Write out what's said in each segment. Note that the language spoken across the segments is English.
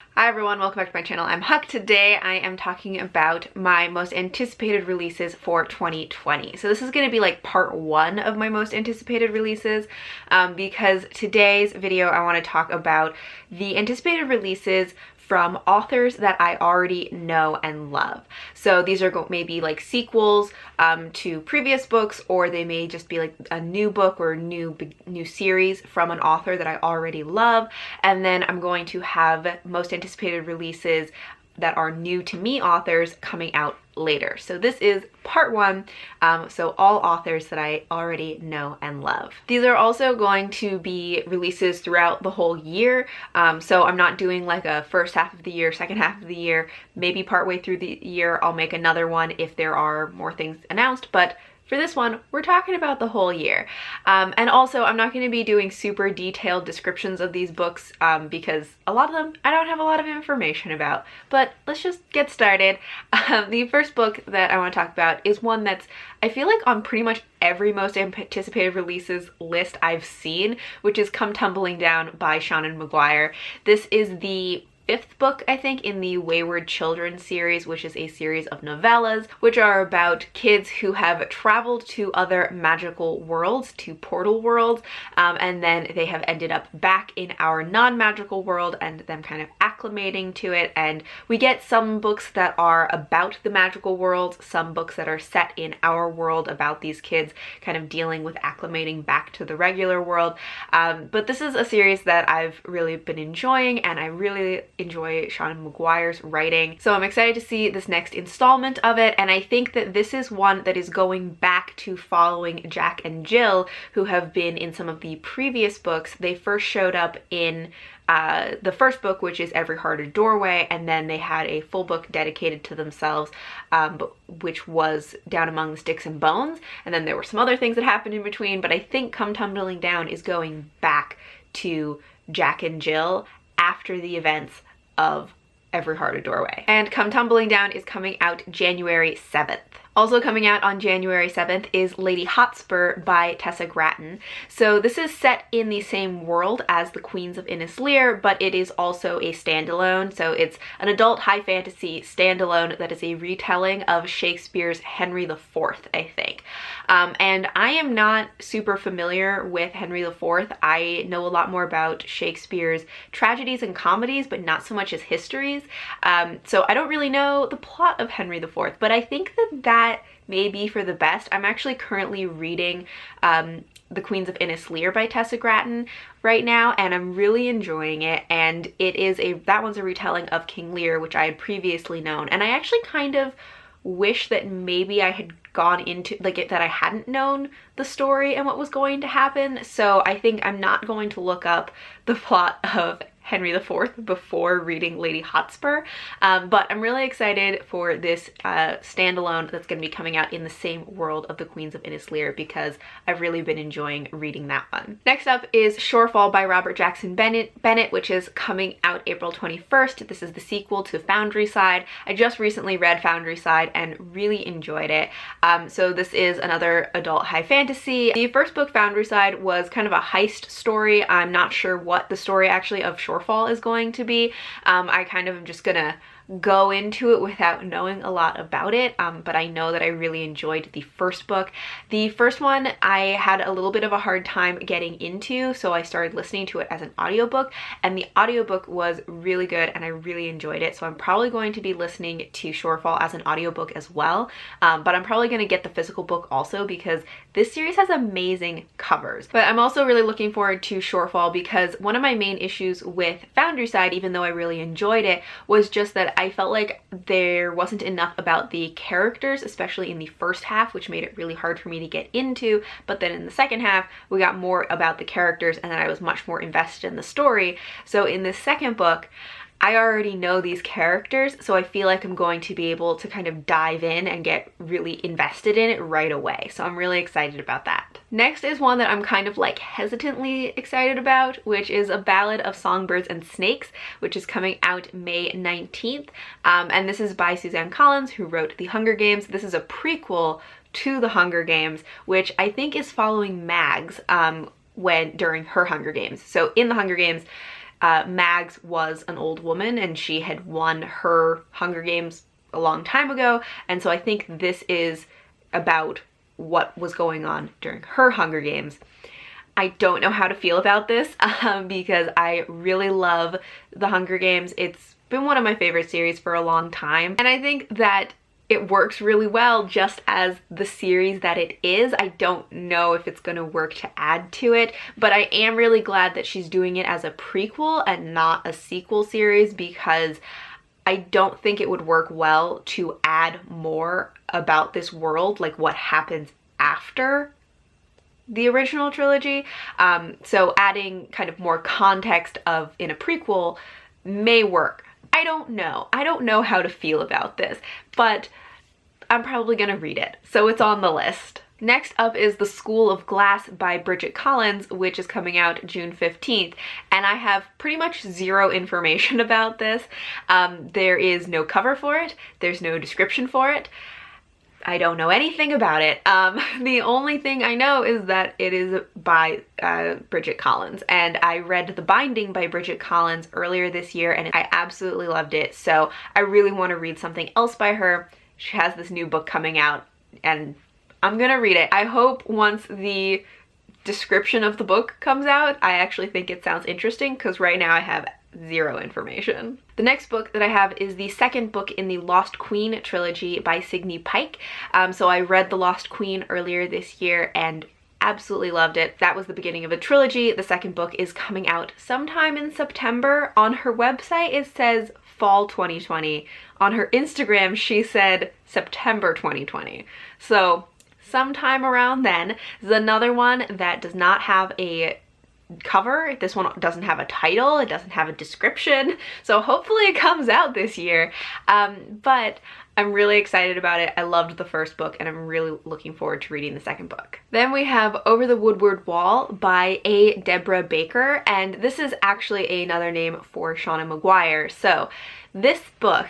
Hi everyone, welcome back to my channel. I'm Huck. Today I am talking about my most anticipated releases for 2020. So this is going to be like part one of my most anticipated releases because today's video I want to talk about the anticipated releases from authors that I already know and love. So these are maybe like sequels to previous books, or they may just be like a new book or new series from an author that I already love. And then I'm going to have most anticipated releases that are new to me authors coming out later. So this is part one, so all authors that I already know and love. These are also going to be releases throughout the whole year, so I'm not doing like a first half of the year, second half of the year, maybe partway through the year I'll make another one if there are more things announced, but for this one, we're talking about the whole year. And also, I'm not going to be doing super detailed descriptions of these books because a lot of them I don't have a lot of information about. But let's just get started. The first book that I want to talk about is one that's, I feel like, on pretty much every most anticipated releases list I've seen, which is Come Tumbling Down by Seanan McGuire. This is the fifth book, I think, in the Wayward Children series, which is a series of novellas, which are about kids who have traveled to other magical worlds, to portal worlds, and then they have ended up back in our non-magical world and them kind of acclimating to it. And we get some books that are about the magical world, some books that are set in our world about these kids kind of dealing with acclimating back to the regular world. But this is a series that I've really been enjoying, and I really enjoy Seanan McGuire's writing. So I'm excited to see this next installment of it, and I think that this is one that is going back to following Jack and Jill, who have been in some of the previous books. They first showed up in the first book, which is Every Heart a Doorway, and then they had a full book dedicated to themselves, which was Down Among the Sticks and Bones, and then there were some other things that happened in between, but I think Come Tumbling Down is going back to Jack and Jill after the events of Every Heart a Doorway. And Come Tumbling Down is coming out January 7th. Also coming out on January 7th is Lady Hotspur by Tessa Gratton. So this is set in the same world as the Queens of Innisleer, but it is also a standalone. So it's an adult high fantasy standalone that is a retelling of Shakespeare's Henry IV, I think. And I am not super familiar with Henry IV. I know a lot more about Shakespeare's tragedies and comedies, but not so much his histories. So I don't really know the plot of Henry IV, but I think that may be for the best. I'm actually currently reading The Queens of Innisleer by Tessa Gratton right now, and I'm really enjoying it. And that one's a retelling of King Lear, which I had previously known. And I actually kind of wish that maybe I had gone into that I hadn't known the story and what was going to happen. So I think I'm not going to look up the plot of Henry IV before reading Lady Hotspur, but I'm really excited for this standalone that's going to be coming out in the same world of the Queens of Innisleer because I've really been enjoying reading that one. Next up is Shorefall by Robert Jackson Bennett, which is coming out April 21st. This is the sequel to Foundryside. I just recently read Foundryside and really enjoyed it. So this is another adult high fantasy. The first book, Foundryside, was kind of a heist story. I'm not sure what the story actually of Shorefall is going to be. I kind of am just gonna go into it without knowing a lot about it, but I know that I really enjoyed the first book. The first one I had a little bit of a hard time getting into, so I started listening to it as an audiobook, and the audiobook was really good and I really enjoyed it, so I'm probably going to be listening to Shorefall as an audiobook as well, but I'm probably going to get the physical book also because this series has amazing covers. But I'm also really looking forward to Shorefall because one of my main issues with Foundryside, even though I really enjoyed it, was just that I felt like there wasn't enough about the characters, especially in the first half, which made it really hard for me to get into. But then in the second half, we got more about the characters and then I was much more invested in the story. So in the second book, I already know these characters, so I feel like I'm going to be able to kind of dive in and get really invested in it right away. So I'm really excited about that. Next is one that I'm kind of like hesitantly excited about, which is A Ballad of Songbirds and Snakes, which is coming out May 19th. And this is by Suzanne Collins, who wrote The Hunger Games. This is a prequel to The Hunger Games, which I think is following Mags during her Hunger Games. So in The Hunger Games, Mags was an old woman and she had won her Hunger Games a long time ago, and so I think this is about what was going on during her Hunger Games. I don't know how to feel about this because I really love the Hunger Games. It's been one of my favorite series for a long time, and I think that it works really well just as the series that it is. I don't know if it's gonna work to add to it, but I am really glad that she's doing it as a prequel and not a sequel series, because I don't think it would work well to add more about this world, like what happens after the original trilogy. So adding kind of more context in a prequel may work. I don't know. I don't know how to feel about this, but I'm probably gonna read it, so it's on the list. Next up is The School of Glass by Bridget Collins, which is coming out June 15th, and I have pretty much zero information about this. There is no cover for it, there's no description for it. I don't know anything about it. The only thing I know is that it is by Bridget Collins, and I read The Binding by Bridget Collins earlier this year and I absolutely loved it, so I really want to read something else by her. She has this new book coming out and I'm gonna read it. I hope once the description of the book comes out, I actually think it sounds interesting, because right now I have zero information. The next book that I have is the second book in the Lost Queen trilogy by Signe Pike. So I read The Lost Queen earlier this year and absolutely loved it. That was the beginning of a trilogy. The second book is coming out sometime in September. On her website it says fall 2020. On her Instagram she said September 2020. So sometime around then. This is another one that does not have a cover. This one doesn't have a title, it doesn't have a description, so hopefully it comes out this year. But I'm really excited about it. I loved the first book and I'm really looking forward to reading the second book. Then we have Over the Woodward Wall by A. Deborah Baker, and this is actually another name for Shauna Maguire. So this book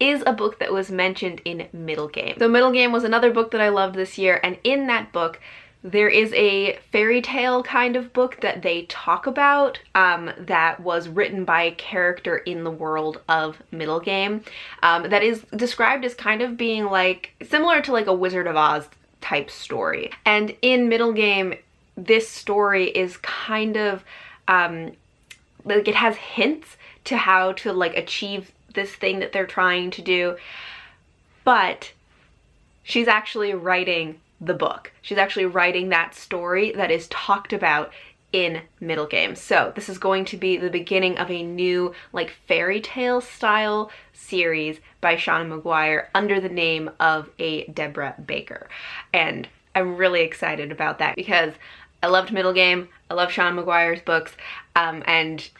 is a book that was mentioned in Middle Game. So Middle Game was another book that I loved this year, and in that book there is a fairy tale kind of book that they talk about that was written by a character in the world of Middle Game that is described as kind of being like similar to like a Wizard of Oz type story. And in Middle Game, this story is kind of like it has hints to how to like achieve this thing that they're trying to do, but she's actually writing the book. She's actually writing that story that is talked about in Middle Game. So this is going to be the beginning of a new like fairy tale style series by Shauna Maguire under the name of A. Deborah Baker. And I'm really excited about that because I loved Middle Game, I love Shauna Maguire's books, and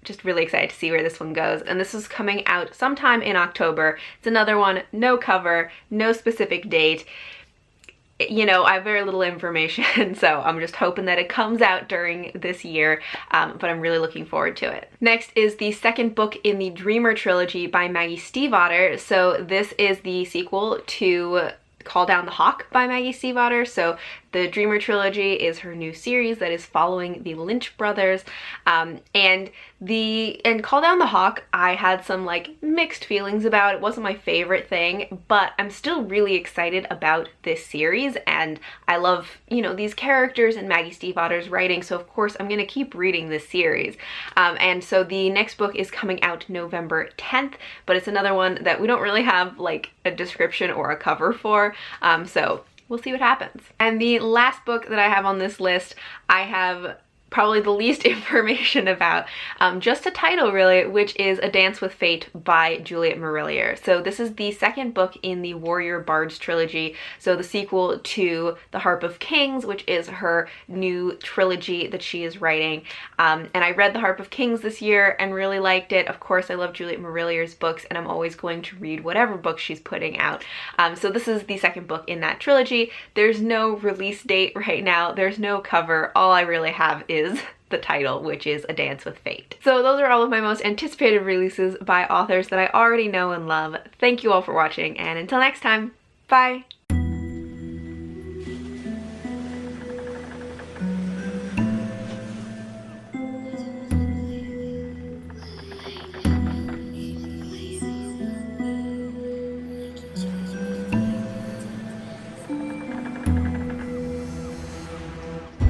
just really excited to see where this one goes. And this is coming out sometime in October. It's another one, no cover, no specific date. You know, I have very little information, so I'm just hoping that it comes out during this year, but I'm really looking forward to it. Next is the second book in the Dreamer trilogy by Maggie Stiefvater. So this is the sequel to Call Down the Hawk by Maggie Stiefvater. So the Dreamer trilogy is her new series that is following the Lynch brothers, and Call Down the Hawk I had some like mixed feelings about. It wasn't my favorite thing, but I'm still really excited about this series, and I love, you know, these characters and Maggie Stiefvater's writing, so of course I'm gonna keep reading this series. And so the next book is coming out November 10th, but it's another one that we don't really have like a description or a cover for, so we'll see what happens. And the last book that I have on this list, I have probably the least information about, just a title really, which is A Dance with Fate by Juliet Marillier. So this is the second book in the Warrior Bards trilogy, so the sequel to The Harp of Kings, which is her new trilogy that she is writing. And I read The Harp of Kings this year and really liked it. Of course I love Juliet Marillier's books and I'm always going to read whatever book she's putting out. So this is the second book in that trilogy. There's no release date right now, there's no cover, all I really have is the title, which is A Dance with Fate. So those are all of my most anticipated releases by authors that I already know and love. Thank you all for watching, and until next time, bye!